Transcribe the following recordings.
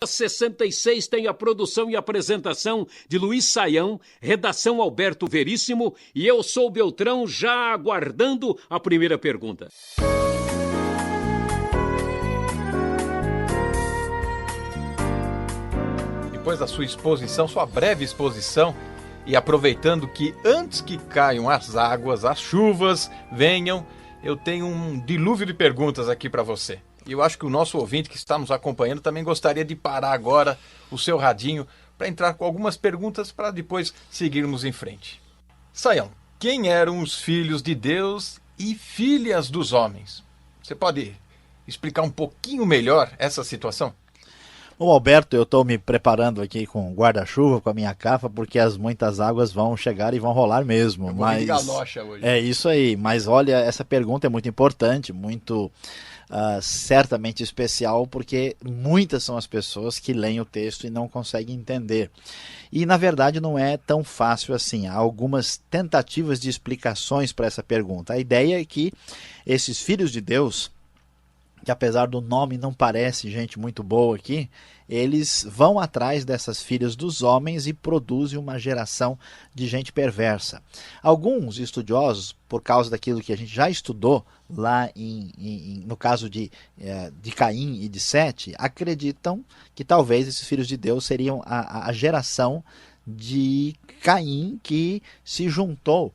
66 tem a produção e apresentação de Luiz Saião, redação Alberto Veríssimo, e eu sou Beltrão, já aguardando a primeira pergunta. Depois da sua exposição, sua breve exposição, e aproveitando que antes que caiam as águas, as chuvas venham, eu tenho um dilúvio de perguntas aqui para você. E eu acho que o nosso ouvinte que está nos acompanhando também gostaria de parar agora o seu radinho para entrar com algumas perguntas para depois seguirmos em frente. Saião, quem eram os filhos de Deus e filhas dos homens? Você pode explicar um pouquinho melhor essa situação? Bom, Alberto, eu estou me preparando aqui com guarda-chuva, com a minha capa, porque as muitas águas vão chegar e vão rolar mesmo. Eu vou de galocha hoje. É isso aí, mas olha, essa pergunta é muito importante, muito certamente especial, porque muitas são as pessoas que leem o texto e não conseguem entender. E na verdade não é tão fácil assim, há algumas tentativas de explicações para essa pergunta. A ideia é que esses filhos de Deus, que apesar do nome não parece gente muito boa aqui, eles vão atrás dessas filhas dos homens e produzem uma geração de gente perversa. Alguns estudiosos, por causa daquilo que a gente já estudou lá no caso de Caim e de Sete, acreditam que talvez esses filhos de Deus seriam a geração de Caim que se juntou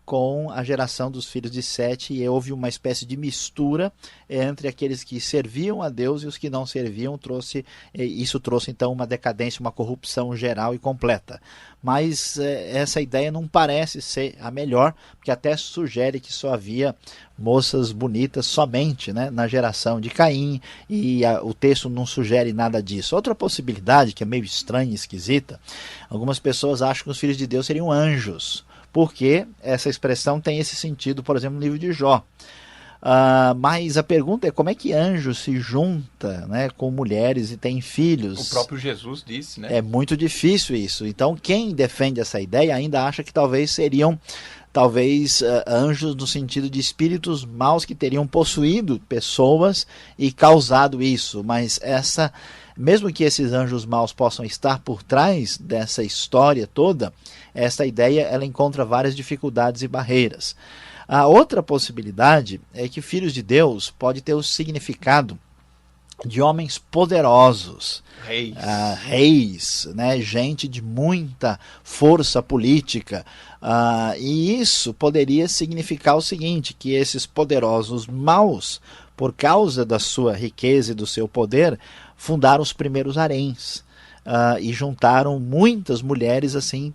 com a geração dos filhos de Sete, e houve uma espécie de mistura entre aqueles que serviam a Deus e os que não serviam. Isso trouxe então uma decadência, uma corrupção geral e completa. Mas essa ideia não parece ser a melhor, porque até sugere que só havia moças bonitas somente, né, na geração de Caim, e o texto não sugere nada disso. Outra possibilidade, que é meio estranha e esquisita, algumas pessoas acham que os filhos de Deus seriam anjos, porque essa expressão tem esse sentido, por exemplo, no livro de Jó. Mas a pergunta é como é que anjo se junta, né, com mulheres e tem filhos? O próprio Jesus disse, né? É muito difícil isso. Então quem defende essa ideia ainda acha que talvez seriam anjos no sentido de espíritos maus que teriam possuído pessoas e causado isso. Mas mesmo que esses anjos maus possam estar por trás dessa história toda, essa ideia ela encontra várias dificuldades e barreiras. A outra possibilidade é que filhos de Deus pode ter o significado de homens poderosos, reis, né? Gente de muita força política, e isso poderia significar o seguinte, que esses poderosos maus, por causa da sua riqueza e do seu poder, fundaram os primeiros haréns, e juntaram muitas mulheres, assim,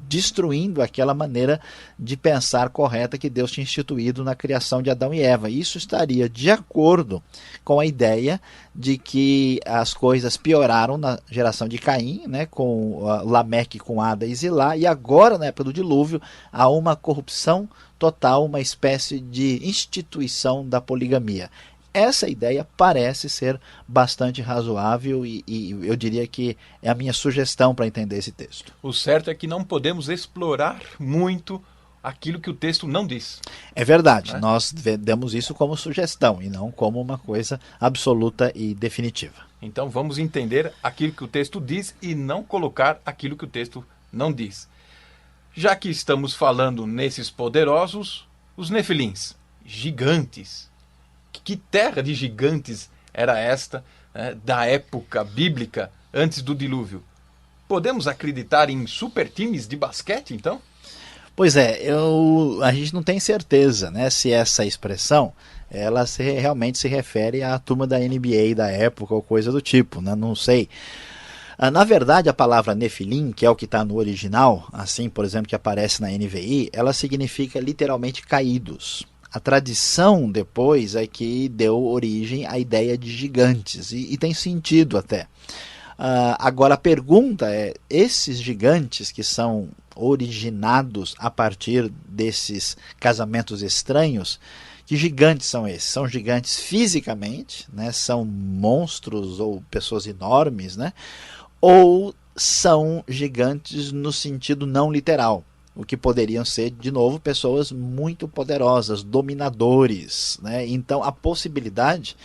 destruindo aquela maneira de pensar correta que Deus tinha instituído na criação de Adão e Eva. Isso estaria de acordo com a ideia de que as coisas pioraram na geração de Caim, né, com Lameque, com Ada e Zilá, e agora, na época do dilúvio, há uma corrupção total, uma espécie de instituição da poligamia. Essa ideia parece ser bastante razoável e eu diria que é a minha sugestão para entender esse texto. O certo é que não podemos explorar muito aquilo que o texto não diz. É verdade, nós demos isso como sugestão e não como uma coisa absoluta e definitiva. Então vamos entender aquilo que o texto diz e não colocar aquilo que o texto não diz. Já que estamos falando nesses poderosos, os nefilins, gigantes. Que terra de gigantes era esta, né, da época bíblica antes do dilúvio? Podemos acreditar em super times de basquete, então? Pois é, a gente não tem certeza, né, se essa expressão ela realmente se refere à turma da NBA da época ou coisa do tipo, né, não sei. Na verdade, a palavra Nefilim, que é o que está no original, assim, por exemplo, que aparece na NVI, ela significa literalmente caídos. A tradição depois é que deu origem à ideia de gigantes, e tem sentido até. Agora a pergunta é, esses gigantes que são originados a partir desses casamentos estranhos, que gigantes são esses? São gigantes fisicamente, né? São monstros ou pessoas enormes, né? Ou são gigantes no sentido não literal? O que poderiam ser, de novo, pessoas muito poderosas, dominadores, né? Então, a possibilidade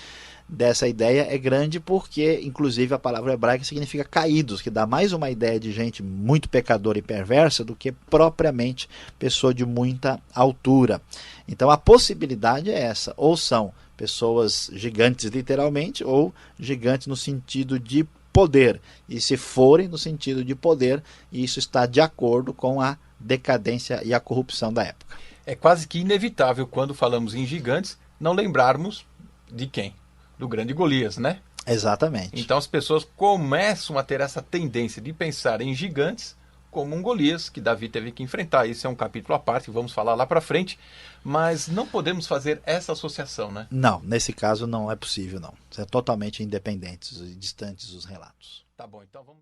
dessa ideia é grande porque, inclusive, a palavra hebraica significa caídos, que dá mais uma ideia de gente muito pecadora e perversa do que propriamente pessoa de muita altura. Então a possibilidade é essa, ou são pessoas gigantes literalmente, ou gigantes no sentido de poder. E se forem no sentido de poder, isso está de acordo com a decadência e a corrupção da época. É quase que inevitável, quando falamos em gigantes, não lembrarmos de quem? Do grande Golias, né? Exatamente. Então as pessoas começam a ter essa tendência de pensar em gigantes como um Golias que Davi teve que enfrentar. Isso é um capítulo à parte, vamos falar lá para frente, mas não podemos fazer essa associação, né? Não, nesse caso não é possível, não. São totalmente independentes e distantes os relatos. Tá bom, então vamos...